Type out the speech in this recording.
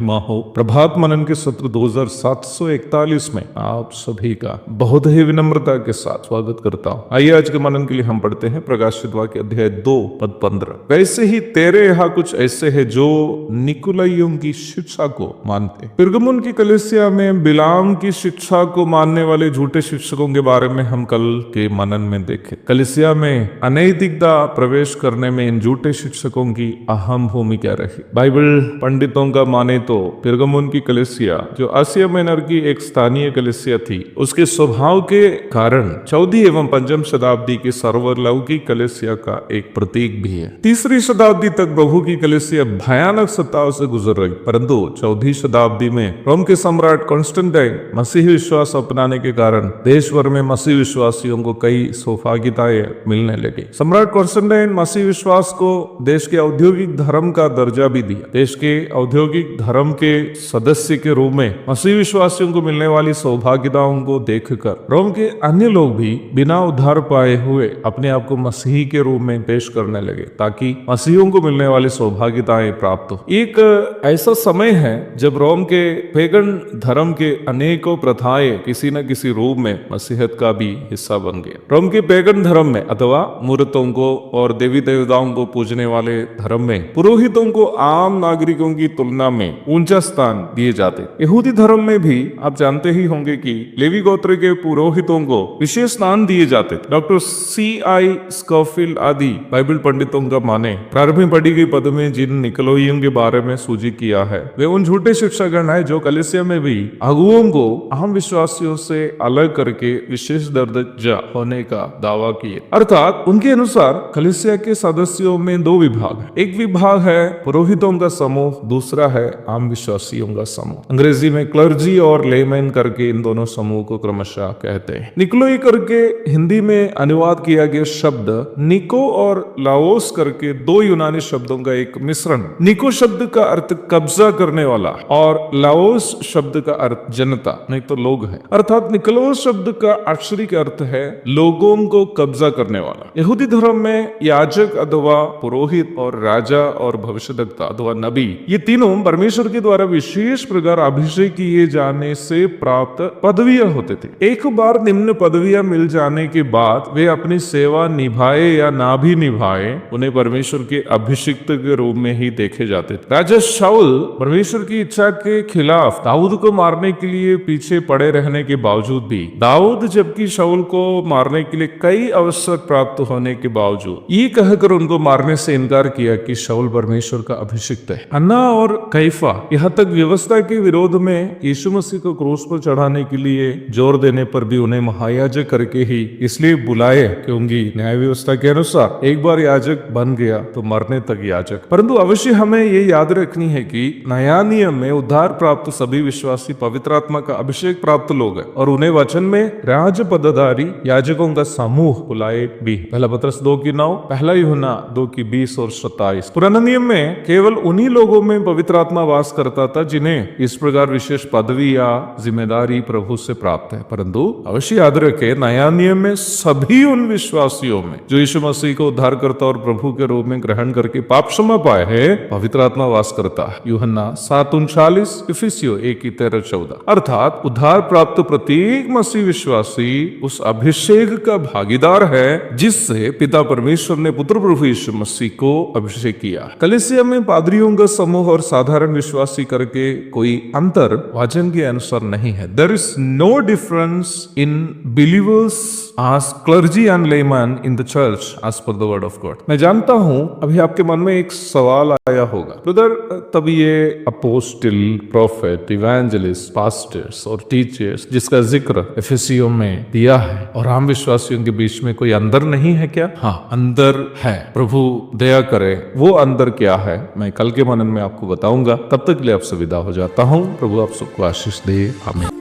माहो प्रभात मनन के सत्र 2741 में आप सभी का बहुत ही विनम्रता के साथ स्वागत करता हूँ। आइए आज के मनन के लिए हम पढ़ते हैं प्रकाशित वाक्य अध्याय 2 पद 15। वैसे ही तेरे यहाँ कुछ ऐसे हैं जो निकुलाइयों की शिक्षा को मानते। पिरगमुन की कलीसिया में बिलाम की शिक्षा को मानने वाले झूठे शिक्षकों के बारे में हम कल के मनन में देखे। कलीसिया में अनैतिकता प्रवेश करने में इन झूठे शिक्षकों की अहम भूमिका रही। बाइबल पंडितों का माने तो पिरगमुन की कलीसिया जो आसिया माइनर की एक स्थानीय कलीसिया थी, उसके स्वभाव के कारण 14वीं एवं 5वीं शताब्दी की सर्वलौकिक कलीसिया का एक प्रतीक भी है। 3री शताब्दी तक प्रभु की कलीसिया भयानक सत्ताओं से गुजर रही, परंतु 14वीं शताब्दी में रोम के सम्राट कॉन्स्टेंटाइन मसीही विश्वास अपनाने के कारण देश भर में मसीह विश्वासियों को कई सौभाग्यताएं मिलने लगी। सम्राट कॉन्स्टेंटाइन मसीह विश्वास को देश के औद्योगिक धर्म का दर्जा भी दिया। देश के औद्योगिक धर्म के सदस्य के रूप में मसीह विश्वासियों को मिलने वाली सौभाग्यताओं को देखकर रोम के अन्य लोग भी बिना उद्धार पाए हुए अपने आप को मसीही के रूप में पेश करने लगे, ताकि मसीहियों को मिलने वाली सौभाग्यताएं प्राप्त हो। एक ऐसा समय है जब रोम के पेगन धर्म के अनेकों प्रथाएं किसी न किसी रूप में मसीहत का भी हिस्सा बन गया। रोम के पेगन धर्म में अथवा मूर्तों को और देवी देवताओं को पूजने वाले धर्म में पुरोहितों को आम नागरिकों की तुलना में ऊंचा स्थान दिए जाते। यहूदी धर्म में भी आप जानते ही होंगे कि लेवी गोत्र के पुरोहितों को विशेष स्थान दिए जाते थे। Doctor C.I. स्कॉफिल्ड आदि बाइबल पंडितों का माने प्रारंभ में पढ़ी गई पद में जिन निकलोइयों के बारे में सूची किया है, वे उन झूठे शिक्षागण है जो कलीसिया में भी अगुओं को आम विश्वासियों से अलग करके विशेष दर्जा होने का दावा किए। अर्थात उनके अनुसार कलीसिया के सदस्यों में 2 विभाग है। एक विभाग है पुरोहितों का समूह, दूसरा है आम विश्वासियों का समूह। अंग्रेजी में क्लर्जी और लेमैन करके इन दोनों समूह को क्रमशः कहते हैं। निकोलाई करके हिंदी में अनुवाद किया गया शब्द निको और लाओस करके 2 यूनानी शब्दों का एक मिश्रण। निको शब्द का अर्थ कब्जा करने वाला और लाओस शब्द का अर्थ जनता, नहीं तो लोग है। अर्थात निकोलाउस शब्द का अक्षरिक अर्थ है लोगों को कब्जा करने वाला। यहूदी धर्म में याजक अथवा पुरोहित और राजा और भविष्यद्वक्ता अथवा नबी, ये तीनों परमेश्वर के द्वारा विशेष प्रकार अभिषेक किए जाने से प्राप्त पदवियां होते थे। एक बार निम्न पदवियां मिल जाने के बाद वे अपनी सेवा निभाए या ना भी निभाए, उन्हें परमेश्वर के अभिषिक्त के रूप में ही देखे जाते थे। राजा शाऊल परमेश्वर की इच्छा के खिलाफ दाऊद को मारने के लिए पीछे पड़े रहने के बावजूद भी, दाऊद जबकि शाऊल को मारने के लिए कई अवसर प्राप्त होने के बावजूद ये कहकर उनको मारने से इनकार किया कि शाऊल परमेश्वर का अभिषिक्त है। अन्ना और कैफा यहाँ तक व्यवस्था के विरोध में यीशु मसीह को क्रूस पर चढ़ाने के लिए जोर देने पर भी उन्हें महायाजक करके ही इसलिए बुलाए क्योंकि न्याय व्यवस्था के अनुसार एक बार याजक बन गया तो मरने तक याजक। परंतु अवश्य हमें ये याद रखनी है कि नया नियम में उद्धार प्राप्त सभी विश्वासी पवित्र आत्मा का अभिषेक प्राप्त लोग हैं और उन्हें वचन में राज पदाधारी याजकों का समूह बुलाए भी। पहला पत्रस 2:9, पहला यूहन्ना 2:20 और 27। पुराना नियम में केवल उन्हीं लोगों में पवित्र आत्मा वास करता था जिन्हें इस प्रकार विशेष पदवी या जिम्मेदारी प्रभु से प्राप्त है। परंतु अवश्य याद रखें, नया नियम में सभी उन विश्वासियों में जो यीशु मसीह को उद्धारकर्ता और प्रभु के रूप में ग्रहण करके पाप क्षमा पाए हैं, पवित्र आत्मा वास करता है। यूहन्ना 7:39, इफिसियों 1:13-14। अर्थात उद्धार प्राप्त प्रत्येक मसीह विश्वासी उस अभिषेक का भागीदार है जिससे पिता परमेश्वर ने पुत्र प्रभु यीशु मसीह को अभिषेक किया। कलीसिया में पादरियों का समूह और साधारण विश्वासी करके कोई अंतर वचन के अनुसार नहीं है। There is no difference in believers as clergy and laymen in the church as per the word of God। मैं जानता हूं अभी आपके मन में एक सवाल आया होगा, ब्रदर तब ये अपोस्टल, प्रोफेट, इवेंजलिस्ट, पास्टर्स और टीचर्स जिसका जिक्र एफेसियों में दिया है और आम विश्वासियों के बीच में कोई अंदर नहीं है क्या? हाँ, अंदर है। प्रभु दया करे, वो अंदर क्या है मैं कल के मनन में आपको बताऊंगा। तब तक के लिए आपसे विदा हो जाता हूँ। प्रभु आप सबको आशीष दे। आमीन।